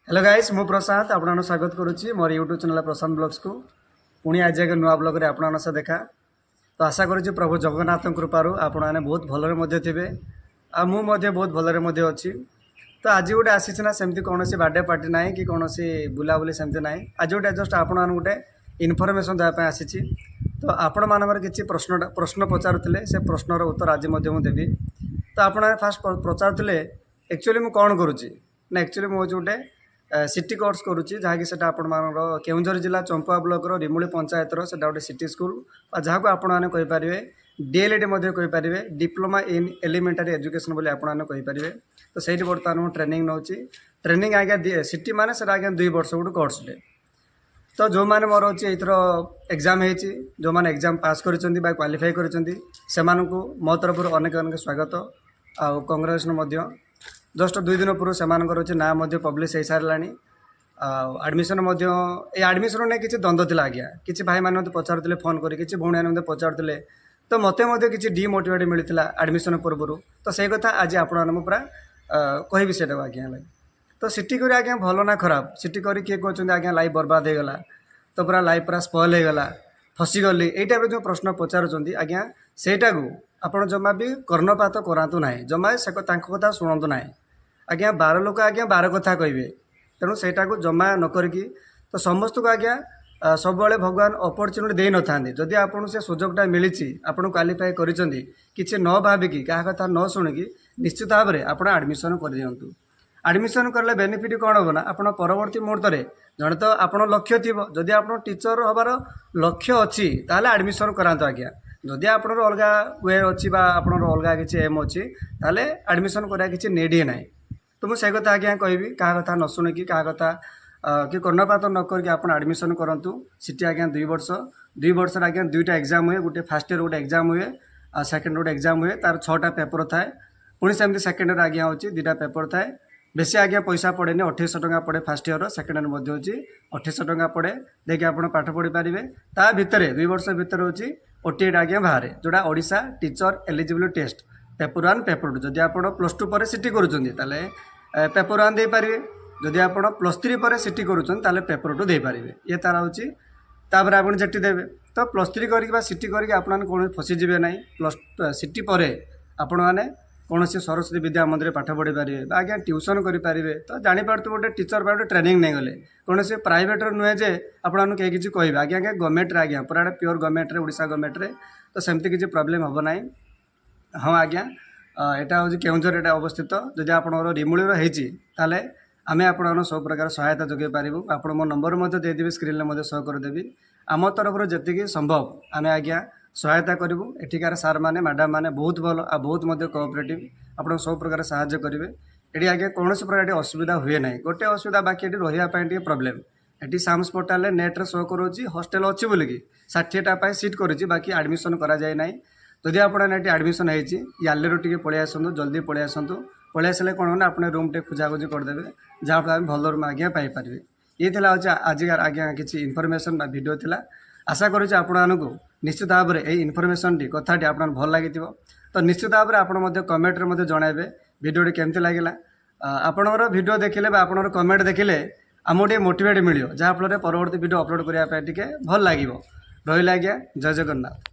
Hello guys मु प्रशांत आपन स्वागत करुच्ची मोर यूट्यूब चैनल प्रशांत ब्लॉग्स को पुणी आज एक नुआ ब्लॉग आपण सह देखा तो आशा करुच्ची प्रभु जगन्नाथ कृपारू आपण मैंने बहुत भलरे थे आ मु बहुत भलरे अच्छी तो आज गोटे आसी ना सेमती कौन बर्थडे पार्टी ना कि कौन बुलाबुली सेमती ना आज गोटे जस्ट आपण गोटे इनफर्मेशन देवाई आसी तो आपण मानकर किसी प्रश्न पचारुले से प्रश्नर उत्तर आज देवी तो आपण फास्ट पचारुले एक्चुअली मुझे कौन करुच्ची ना एक्चुअली मुझे गोटे सिटी कोर्स करुच्ची जहाँकि से केउंझर जिला चंपा ब्लॉक रिमुली पंचायतर से गोटे सिटी स्कूल जहाँ को आपण मैंने कहींपारे डीएलएड कहींपारे डिप्लोमा इन एलिमेंटारी एजुकेशन बोली आपण कहींपारे तो सही बर्तमान ट्रेनिंग नौ ट्रेनिंग आज्ञा सिटी मान से आज्ञा 2 वर्ष गोटे कोर्सटे तो जो मैंने मोर अच्छी एथर एग्जाम हो जो मैंने एग्जाम पास कर क्वालिफाई कर मो तरफ अनेक अनेक स्वागत आ कंग्रेचुलेसन जस्ट 2 दिन पूर्व से ना पब्लिश हो सारा आडमिशन ये आडमिशन नहीं किसी द्वंद्व थी आज्ञा किसी भाई मैंने पचारुले फोन कर किसी भौणी मैंने पचारुले तो मत किसी डीमोटिवेट मिलता आडमिशन पूर्व तो से कथा आज आपण पूरा कहि से आज्ञा लगे तो सिटी कर आज्ञा भल ना खराब सिटी कर किए कहते आज्ञा लाइफ बर्बाद हो गला तो पूरा लाइफ पूरा स्पॉइल हो गला फसीगली यही टाइप जो प्रश्न पचारुंच आज्ञा सेटा को आपड़ जमा भी कर्णपात करातु ना जमा से कथा शुणु ना आज्ञा 12 लोक आज्ञा 12 कथा कहे तेणु सेटा को जमा न करी तो समस्त को आज्ञा सब भगवान अपरच्युनिटी दे न था जदि आपन से सुजोगटा मिली आपन क्वालिफाई कर किसी न भाविकी क्या कथा न शुणिकी निश्चित भाव में आप आडमिशन कर दिंतु आडमिशन कले बेनिफिट कौन हम ना आप परवर्ती मुहूर्त में जड़े तो आप लक्ष्य थी जदि आप टीचर हबार लक्ष्य अच्छी ताले आडमिशन करातु आज्ञा जदि आप अलग वे अच्छी आप अलग किसी एम अच्छी ताले आडमिशन करा किसी नीड ही ना तो मुझे कथा आज्ञा कहि क्या कथा न शुणिकी क्या कथा कि कर्णपात न करके आप आडमिशन करूँ सीटी आज्ञा 2 वर्ष आज्ञा 2टा एग्जाम हुए गोटे फास्ट इयर गोटे एग्जाम हुए सेकेंड गोटे एग्जाम हुए तार 6टा पेपर थाए पुणी सेमती सेकेंड इयर आज्ञा होची 2टा पेपर थाए बेसी आज्ञा पैसा पड़ेनि 2800 टका पड़े फास्ट इयर सेकेंड इयर मध्य होची 2800 टका पड़े देखिए आप पाठ पढ़ी पारे ता भितर 2 वर्ष भितर होची ओटीएट आज्ञा बाहर जोड़ा Odisha teacher eligibility test paper 1 paper 2 जदि आप +2 पर सिटी करुँचे पेपर 1 दे पारे जदि आप +3 पर सिटी करुँचे पेपर 2 दे पारे ये तार होची तापर आप जेटी देवे तो +3 करके सिटी करके आप कौन फसीजे ना सिटी पर आपण मैंने कौन सरस्वती विद्या मंदिर पाठ पढ़ी पारे आज्ञा ट्यूशन करें तो जापर तो गोटे टीचर गोटे ट्रेनिंग नहीं गले कौन से प्राइवेट नुहे जे आपको कहीं किसी कहे आज्ञा गवर्नमेंट आज्ञा पूरा प्योर गवर्नमेंट ओडिशा गवर्नमेंट तो सेमती किसी प्रोब्लेम हम ना हाँ आज्ञा यहाँ हूँ केउंझर एटा अवस्थित जदि आप रिमुलीर होते आम आप सब प्रकार सहायता जोगे पारूँ आप मो नंबर देदेवी स्क्रीन में शो करदेवी आम तरफ जी संभव आम आज्ञा सहायता करूँ एठिकार सार मैंने मैडम मैंने बहुत भल आ बहुत कोऑपरेटिव आप सब प्रकार साहाय्य करेंगे ये आज्ञा कौन प्रकार असुविधा हुए ना गोटे असुविधा बाकी रही प्रोब्लेम ये साम्स पोर्टाल नेट्रे शो करोची हॉस्टल अच्छी बोलिकी 60टा सीट करुच्ची बाकी आडमिशन कराए ना जदि आप आडमिशन होती यालेरू टे पलि आसतु जल्दी पलि आसतु पलि आसले कौन होना अपने रूम टे खोजाखोजी करदे जहाँफल आम भल रूम आज्ञा पाइपर ये आज आज्ञा किसी इनफर्मेशन वीडियो थिला आशा करुँच आपको निश्चित भाव में यही इनफर्मेशन टी कथाटी आप भल लगी तो निश्चित भाव में आप कमेंट जनइबे भिडियोटी केमती लगे आपणर वीडियो देखिले आपणर कमेंट देखिले आमको टे मोटिवेट मिल जहाँफल परवर्ती वीडियो अपलोड करने भल लगे रही आज्ञा जय जगन्नाथ।